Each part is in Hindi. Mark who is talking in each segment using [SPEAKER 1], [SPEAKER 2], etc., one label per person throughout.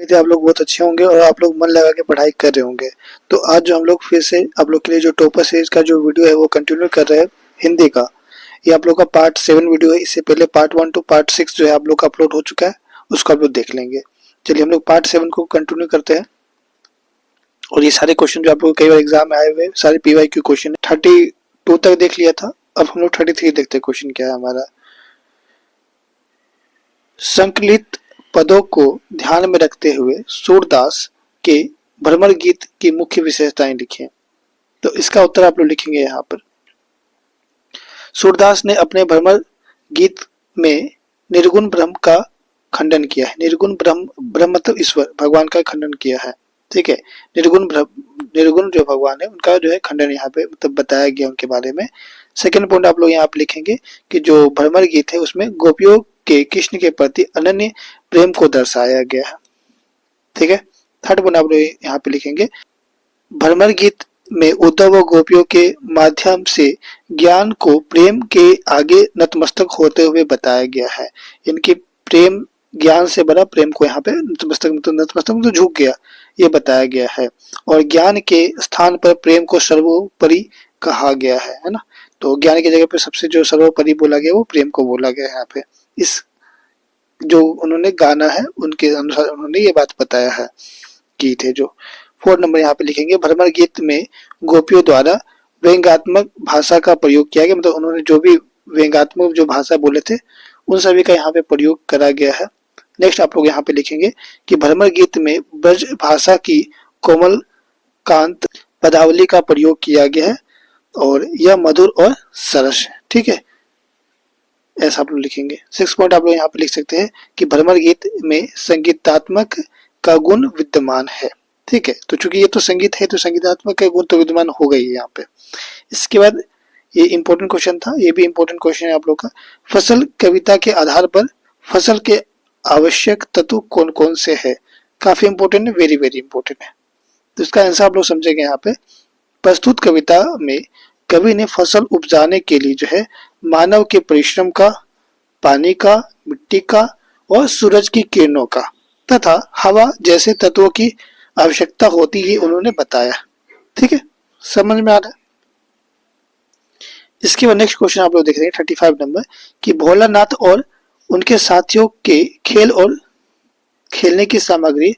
[SPEAKER 1] उम्मीद है आप लोग बहुत अच्छे होंगे और आप लोग मन लगा के पढ़ाई कर रहे होंगे। तो आज जो हम लोग फिर से आप लोग के लिए जो टॉपर सीरीज का जो वीडियो है वो कंटिन्यू कर रहे हैं हिंदी का। ये आप लोग का पार्ट 7 वीडियो है। इससे पहले पार्ट 1 टू पार्ट 6 जो है आप लोग का अपलोड हो चुका है, उसको आप लोग देख लेंगे। चलिए हम लोग पार्ट 7 को कंटिन्यू करते हैं। और ये सारे क्वेश्चन जो आप लोग कई बार एग्जाम में आए हुए सारे PYQ क्वेश्चन 32 तक देख लिया था। अब हम लोग 33 देखते हैं क्वेश्चन क्या है हमारा। संकलित पदों को ध्यान में रखते हुए सूरदास के भ्रमर गीत की मुख्य विशेषताएं लिखें। तो इसका उत्तर आप लोग लिखेंगे यहाँ पर। सूरदास ने अपने भ्रमर गीत में निर्गुण ब्रह्म का खंडन किया है। निर्गुण ब्रह्म मतलब ईश्वर भगवान का खंडन किया है। ठीक है, निर्गुण जो भगवान है उनका जो है खंडन यहाँ पे मतलब बताया गया उनके बारे में। सेकंड पॉइंट आप लोग यहाँ पे लिखेंगे कि जो भ्रमर गीत है उसमें गोपियों के कृष्ण के प्रति अनन्य प्रेम को दर्शाया गया है। ठीक है, थर्ड पॉइंट आप लोग यहाँ पे लिखेंगे भ्रमर गीत में उद्धव व गोपियों के माध्यम से ज्ञान को प्रेम के आगे नतमस्तक होते हुए बताया गया है। इनकी प्रेम ज्ञान से बड़ा प्रेम को यहाँ पे नतमस्तक मतलब झुक गया ये बताया गया है। और ज्ञान के स्थान पर प्रेम को सर्वोपरि कहा गया है ना। तो ज्ञान की जगह पे सबसे जो सर्वोपरि बोला गया वो प्रेम को बोला गया है यहाँ पे। इस जो उन्होंने गाना है उनके अनुसार उन्होंने ये बात बताया है गीत है जो। 4 नंबर यहाँ पे लिखेंगे भ्रमर गीत में गोपियों द्वारा व्यंग्यात्मक भाषा का प्रयोग किया गया। मतलब उन्होंने जो भी व्यंग्यात्मक जो भाषा बोले थे उन सभी का यहाँ पे प्रयोग करा गया है। नेक्स्ट आप लोग यहाँ पे लिखेंगे कि भ्रमर गीत में ब्रज भाषा की कोमल कांत पदावली का प्रयोग किया गया है और यह मधुर और सरस है। ठीक है, ऐसा आप लोग लिखेंगे। 6 पॉइंट आप लोग यहाँ पे लिख सकते हैं कि भ्रमर गीत में संगीतात्मक का गुण विद्यमान है। ठीक है, तो चूंकि ये तो संगीत है तो संगीतात्मक का गुण तो विद्यमान हो गई है यहाँ पे। इसके बाद ये इंपॉर्टेंट क्वेश्चन था, ये भी इंपॉर्टेंट क्वेश्चन है आप लोग का। फसल कविता के आधार पर फसल के आवश्यक तत्व कौन कौन से है। काफी इंपॉर्टेंट है, वेरी वेरी इंपॉर्टेंट है। तो इसका आंसर आप लोग समझेंगे यहाँ पे। प्रस्तुत कविता में कवि ने फसल उपजाने के लिए जो है मानव के परिश्रम का, पानी का, मिट्टी का और सूरज की किरणों का तथा हवा जैसे तत्वों की आवश्यकता होती है उन्होंने बताया। ठीक है, समझ में आ रहा है। इसके बाद नेक्स्ट क्वेश्चन आप लोग देख रहे हैं 35 नंबर कि भोलानाथ और उनके साथियों के खेल और खेलने की सामग्री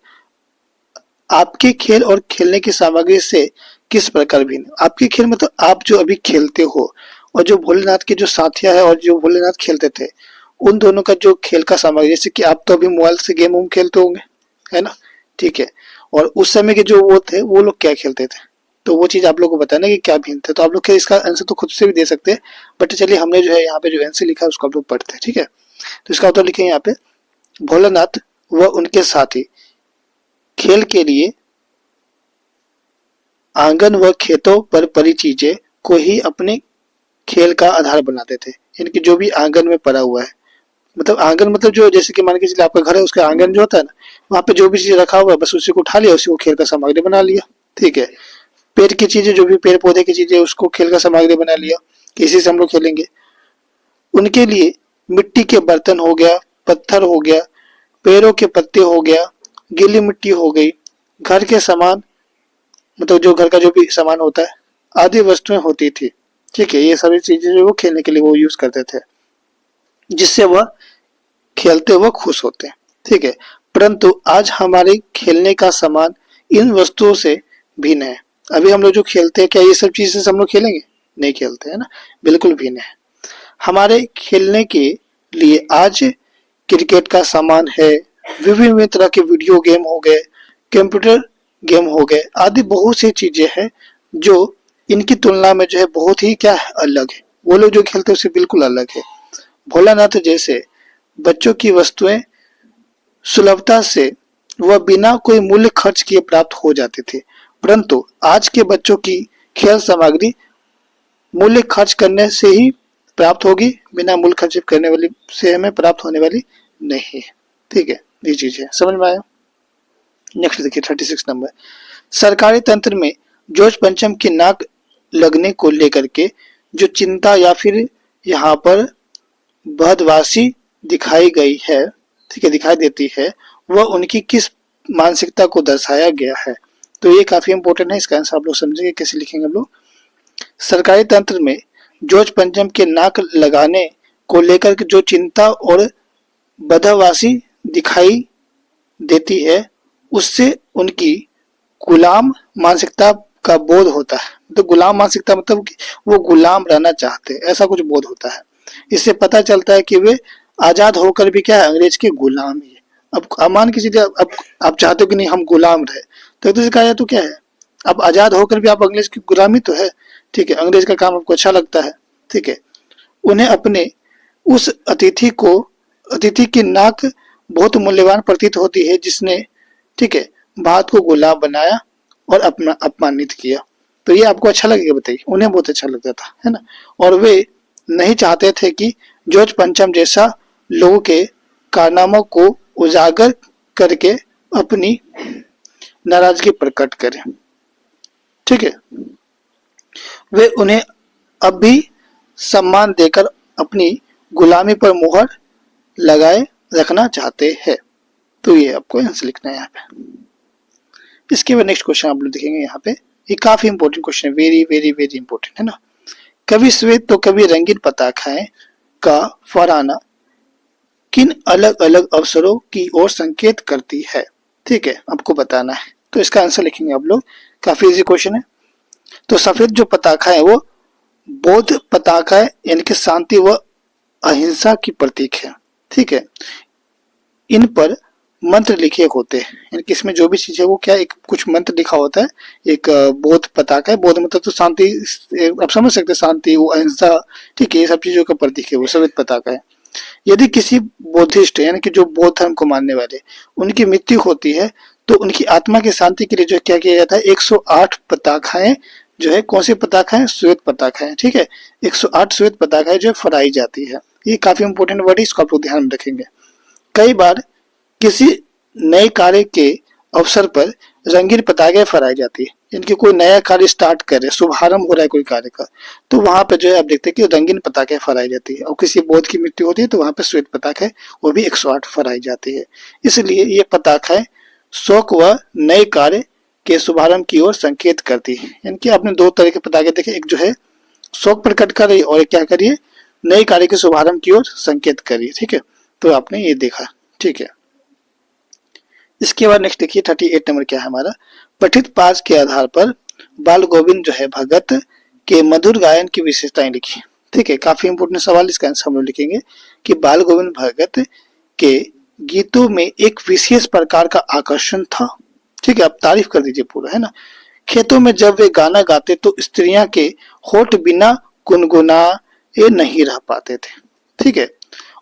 [SPEAKER 1] आपके खेल और खेलने की सामग्री से किस प्रकार भिन्न। आपके खेल मतलब आप जो अभी खेलते हो और जो भोलेनाथ के जो साथिया है और जो भोलेनाथ खेलते थे उन दोनों का जो खेल का सामग्री, जैसे कि आप तो अभी मोबाइल से गेम वूम खेलते होंगे है ना। ठीक है, और उस समय के जो वो थे वो लोग क्या खेलते थे तो वो चीज आप लोग को बताना कि क्या भिन्न थे। तो आप लोग इसका आंसर तो खुद से भी दे सकते हैं, बट चलिए हमने जो है यहाँ पे जो आंसर लिखा है उसको आप लोग पढ़ते हैं। ठीक है, तो इसका उत्तर लिखेंगे यहाँ पे भोलानाथ व उनके साथी खेल के लिए आंगन व खेतों पर पड़ी चीजें को ही अपने खेल का आधार बनाते थे। इनकी जो भी आंगन में पड़ा हुआ है, मतलब आंगन मतलब जो जैसे कि मान के चलिए आपका घर है उसका आंगन जो होता है ना वहाँ पे जो भी चीज रखा हुआ है बस उसी को उठा लिया, उसी को खेल का सामग्री बना लिया। ठीक है, पेड़ की चीजें जो भी पेड़ पौधे की चीजें उसको खेल का सामग्री बना लिया, इसी से हम लोग खेलेंगे। उनके लिए मिट्टी के बर्तन हो गया, पत्थर हो गया, पेड़ों के पत्ते हो गया, गीली मिट्टी हो गई, घर के सामान मतलब जो घर का जो भी सामान होता है आदि वस्तुएं होती थी। ठीक है, ये सभी चीजें जो वो खेलने के लिए वो यूज करते थे जिससे वह खेलते हुए खुश होते हैं। ठीक है, परंतु आज हमारे खेलने का सामान इन वस्तुओं से भिन्न है। अभी हम लोग जो खेलते हैं क्या ये सब चीजें से हम लोग खेलेंगे, नहीं खेलते है ना, बिल्कुल भिन्न है। हमारे खेलने के लिए आज क्रिकेट का सामान है, विभिन्न तरह के वीडियो गेम हो गए, कंप्यूटर गेम हो गए आदि बहुत सी चीजें हैं जो इनकी तुलना में जो है बहुत ही क्या है अलग है। वो लोग जो खेलते हैं उससे बिल्कुल अलग है। भोलानाथ जैसे बच्चों की वस्तुएं सुलभता से वह बिना कोई मूल्य खर्च किए प्राप्त हो जाते थे, परंतु आज के बच्चों की खेल सामग्री मूल्य खर्च करने से ही प्राप्त होगी, बिना मूल्य खर्च करने वाली से हमें प्राप्त होने वाली नहीं है। ठीक है, ये चीज है, समझ में आया। नेक्स्ट देखिए 36 नंबर सरकारी तंत्र में जोश पंचम की नाक लगने को लेकर के जो चिंता या फिर यहाँ पर बदवासी दिखाई गई है, ठीक है, दिखाई देती है, वह उनकी किस मानसिकता को दर्शाया गया है। तो ये काफी इंपॉर्टेंट है, इसका आंसर आप लोग समझेंगे कैसे लिखेंगे हम लोग। सरकारी तंत्र में जॉर्ज पंचम के नाक लगाने को लेकर जो चिंता और बदहवासी दिखाई देती है, उससे उनकी गुलाम मानसिकता का बोध होता है। तो गुलाम मानसिकता मतलब कि वो गुलाम रहना चाहते हैं, ऐसा कुछ बोध होता है। इससे पता चलता है कि वे आजाद होकर भी क्या है, अंग्रेज के गुलाम ही है। अब अमान की चीजें, अब आप चाहते हो कि नहीं हम गुलाम रहे, तो एक दूसरे कहा जाए तो क्या है, अब आजाद होकर भी आप अंग्रेज की गुलामी तो है, ठीक है, अंग्रेज का काम आपको अच्छा लगता है, ठीक है। उन्हें अपने उस अतिथि की नाक बहुत मूल्यवान प्रतीत होती है, जिसने, ठीक है, भारत को गुलाम बनाया और अपना अपमानित किया। तो ये आपको अच्छा लगेगा, बताइए। उन्हें बहुत अच्छा लगता था, है ना। और वे नहीं चाहते थे कि जॉर्ज पंचम जैसा लोगों के कारनामों को उजागर करके अपनी नाराजगी प्रकट करें, ठीक है। वे उन्हें अब भी सम्मान देकर अपनी गुलामी पर मुहर लगाए रखना चाहते हैं। तो ये आपको आंसर लिखना है यहाँ पे। इसके बाद नेक्स्ट क्वेश्चन आप लोग देखेंगे यहाँ पे, ये काफी इंपॉर्टेंट क्वेश्चन है, वेरी वेरी वेरी इंपॉर्टेंट, है ना। कभी श्वेत तो कभी रंगीन पताकाएं का फहराना किन अलग अलग अवसरों की ओर संकेत करती है, ठीक है, आपको बताना है। तो इसका आंसर लिखेंगे आप लोग, काफी इजी क्वेश्चन है। तो सफेद जो पताका है वो बौद्ध पताका है, यानी कि शांति व अहिंसा की प्रतीक है, ठीक है। इन पर मंत्र लिखे होते हैं, यानी कि इसमें जो भी चीज है वो क्या, एक कुछ मंत्र लिखा होता है। एक बौद्ध पताका है, बौद्ध मतलब तो शांति, आप समझ सकते हैं, शांति वो अहिंसा, ठीक है, ये सब चीजों का प्रतीक है वो सफेद पताका है। यदि किसी बौद्धिस्ट यानी कि जो बौद्ध धर्म को मानने वाले उनकी मृत्यु होती है, तो उनकी आत्मा की शांति के लिए जो क्या किया जाता है, 108 पताकाएं जो है, कौन सी पताकाएं, श्वेत पताकाएं, ठीक है, 108 श्वेत पताकाएं जो फहराई जाती है। ये काफी इंपॉर्टेंट वर्ड है, इसको आप लोग ध्यान में रखेंगे। कई बार किसी नए कार्य के अवसर पर रंगीन पताके फहराई जाती है, इनकी कोई नया कार्य स्टार्ट कर रहे, शुभारंभ हो रहा है कोई कार्य का, तो वहां पे जो है आप देखते हैं कि रंगीन पताके फहराई जाती है। और किसी बौद्ध की मृत्यु होती है तो वहां पे श्वेत पताके वो भी 108 फहराई जाती है। इसलिए ये पताकाएं शौक व नए कार्य के शुभारंभ की ओर संकेत करती है। यानी कि आपने दो तरह के पताके देखे, एक जो है शौक प्रकट कर रही है और एक क्या करिए, नए कार्य के शुभारंभ की ओर संकेत करिए, ठीक है। तो आपने ये देखा, ठीक है। इसके बाद नेक्स्ट देखिए 38 नंबर क्या है हमारा, पठित पाठ के आधार पर बाल गोविंद जो है भगत के मधुर गायन की विशेषताएं लिखी, ठीक है। काफी इंपोर्टेंट सवाल, इसका आंसर हम लोग लिखेंगे कि बाल गोविंद भगत के गीतों में एक विशेष प्रकार का आकर्षण था, ठीक है। आप तारीफ कर दीजिए पूरा, है ना। खेतों में जब वे गाना गाते तो स्त्रियां के होठ बिना गुनगुनाए नहीं रह पाते थे, ठीक है।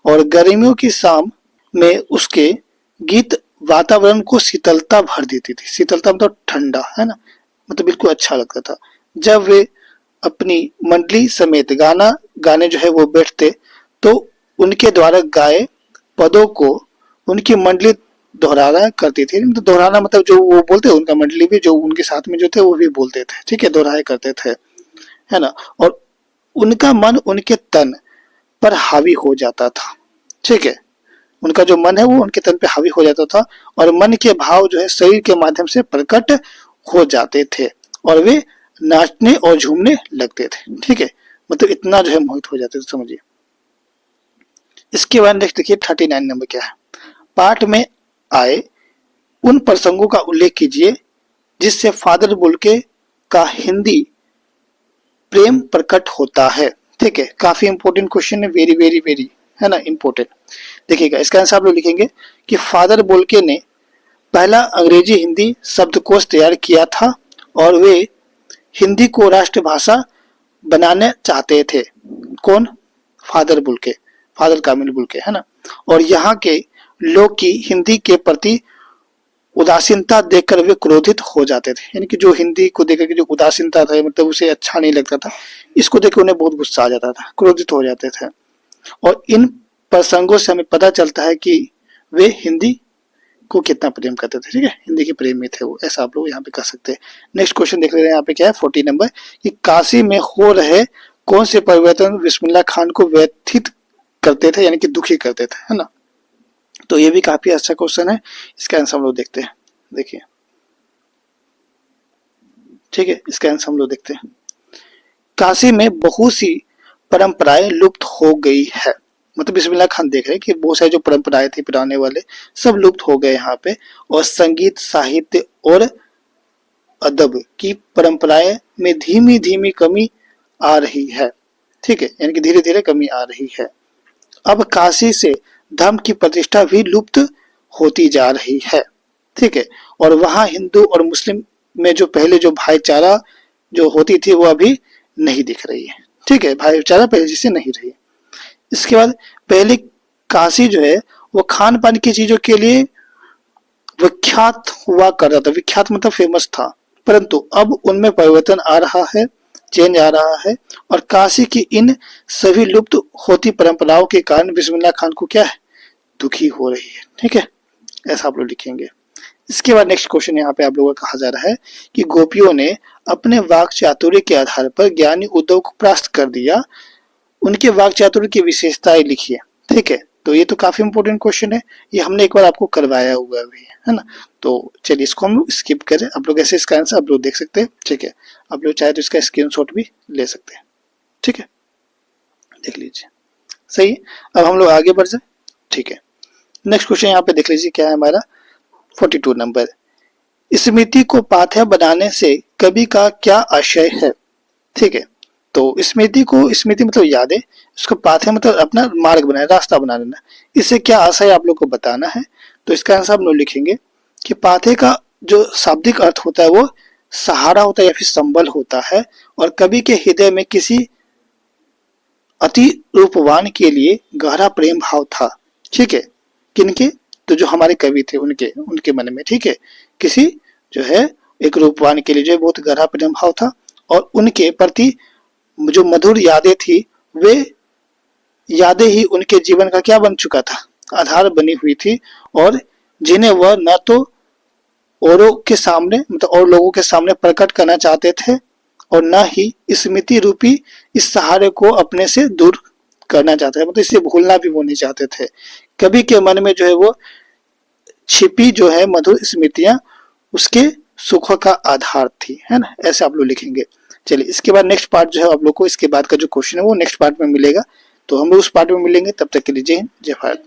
[SPEAKER 1] और गर्मियों की शाम में उसके गीत वातावरण को शीतलता भर देती थी। शीतलता मतलब ठंडा, है ना, मतलब बिल्कुल अच्छा लगता था। जब वे अपनी मंडली समेत गाना गाने जो है वो बैठते, तो उनके द्वारा गाए पदों को उनकी मंडली दोहराया करती थी। तो दोहराना मतलब जो वो बोलते उनका मंडली भी जो उनके साथ में जो थे वो भी बोलते थे, ठीक है, दोहराया करते थे, है ना। और उनका मन उनके तन पर हावी हो जाता था, ठीक है। उनका जो मन है वो उनके तन पे हावी हो जाता था और मन के भाव जो है शरीर के माध्यम से प्रकट हो जाते थे और वे नाचने और झूमने लगते थे, ठीक है। मतलब इतना जो है मोहित हो जाते थे, समझिए। इसके बाद नेक्स्ट देखिए 39 नंबर क्या है, पाठ में आए उन प्रसंगों का उल्लेख कीजिए जिससे फादर बुल्के का हिंदी प्रेम प्रकट होता है, ठीक है। काफी इंपोर्टेंट क्वेश्चन है, वेरी वेरी वेरी, है ना, इंपोर्टेंट। देखिएगा इसका आंसर आप लोग लिखेंगे कि फादर बोल्के ने पहला अंग्रेजी हिंदी शब्दकोश तैयार किया था और वे हिंदी को राष्ट्रभाषा बनाने चाहते थे। कौन, फादर बुल्के, फादर कामिल बुल्के, है ना। और यहाँ के लोग की हिंदी के प्रति उदासीनता देखकर वे क्रोधित हो जाते थे। यानी कि जो हिंदी को देखकर के जो उदासीनता था, मतलब उसे अच्छा नहीं लगता था, इसको देखकर उन्हें बहुत गुस्सा आ जाता था, क्रोधित हो जाते थे। और इन प्रसंगों से हमें पता चलता है कि वे हिंदी को कितना प्रेम करते थे, ठीक है, हिंदी के प्रेमी थे वो, ऐसा आप लोग यहाँ पे कर सकते हैं। नेक्स्ट क्वेश्चन देख रहे हैं यहाँ पे क्या है 40 नंबर, कि काशी में हो रहे कौन से परिवर्तन बिस्मिल्लाह खान को व्यथित करते थे, यानी कि दुखी करते थे, है ना। तो ये भी काफी अच्छा क्वेश्चन है, इसका आंसर हम लोग देखते हैं। देखिए, ठीक है, इसका आंसर हम लोग देखते हैं। काशी में बहुत सी परंपराएं लुप्त हो गई है, मतलब बिस्मिल्लाह खान देख रहे हैं कि बहुत सारी जो परंपराएं थी पुराने वाले सब लुप्त हो गए यहाँ पे, और संगीत, साहित्य और अदब की परंपराएं में धीमी धीमी कमी आ रही है। ठीक है, यानी कि धीरे धीरे कमी आ रही है। अब काशी से धर्म की प्रतिष्ठा भी लुप्त होती जा रही है। ठीक है, और वहां हिंदू और मुस्लिम में जो पहले जो भाईचारा जो होती थी वो अभी नहीं दिख रही है। ठीक है, भाईचारा पहले जैसे नहीं रही। इसके बाद पहले काशी जो है वो खान पान की चीजों के लिए विख्यात हुआ करता था, विख्यात मतलब फेमस था, परंतु अब उनमें परिवर्तन आ रहा है, चेंज आ रहा है, और काशी की इन सभी लुप्त होती परंपराओं के कारण बिस्मिल्लाह खान को क्या है, दुखी हो रही है। ठीक है, ऐसा आप लोग लिखेंगे। इसके बाद नेक्स्ट क्वेश्चन यहाँ पे आप लोगों को कहा जा रहा है कि गोपियों ने अपने वाक चातुर्य के आधार पर ज्ञानी उद्धव को परास्त कर दिया, उनके वाक चातुर्य की विशेषताएं लिखिए। ठीक है, तो ये तो काफी इंपॉर्टेंट क्वेश्चन है, ये हमने एक बार आपको करवाया हुआ भी है ना। तो चलिए इसको हम लोग स्किप करें, आप लोग ऐसे इसका आंसर आप लोग देख सकते हैं। ठीक है, आप लोग चाहे तो इसका स्क्रीनशॉट भी ले सकते हैं। ठीक है, देख लीजिए। सही, अब हम लोग आगे बढ़ जाए। ठीक है, नेक्स्ट क्वेश्चन यहाँ पे देख लीजिए क्या है हमारा 42 नंबर। स्मृति को पाथेय बनाने से कवि का क्या आशय है। ठीक है, तो स्मृति को, स्मृति मतलब यादें, उसको पाथेय मतलब अपना मार्ग बनाना, रास्ता बना लेना, इससे क्या आशय आप लोग को बताना है। तो इसका आंसर हम लोग लिखेंगे कि पाथेय का जो शाब्दिक अर्थ होता है वो सहारा होता है या फिर संबल होता है, और कवि के हृदय में किसी अति रूपवान के लिए गहरा प्रेम भाव था। ठीक है, किनके, तो जो हमारे कवि थे उनके उनके मन में। ठीक है, किसी जो है एक रूपवान के लिए जो बहुत गहरा प्रेम भाव था, और उनके प्रति जो मधुर यादें थी वे यादें ही उनके जीवन का क्या बन चुका था, आधार बनी हुई थी, और जिन्हें वह न तो औरों के सामने मतलब और लोगों के सामने प्रकट करना चाहते थे, और न ही स्मृति रूपी इस सहारे को अपने से दूर करना चाहते थे, मतलब इसे भूलना भी वो नहीं चाहते थे। कवि के मन में जो है वो छिपी जो है मधुर स्मृतियां उसके सुख का आधार थी, है ना, ऐसे आप लोग लिखेंगे। चलिए इसके बाद नेक्स्ट पार्ट जो है आप लोग को इसके बाद का जो क्वेश्चन है वो नेक्स्ट पार्ट में मिलेगा, तो हम लोग उस पार्ट में मिलेंगे। तब तक के लिए जय हिंद, जय भारत।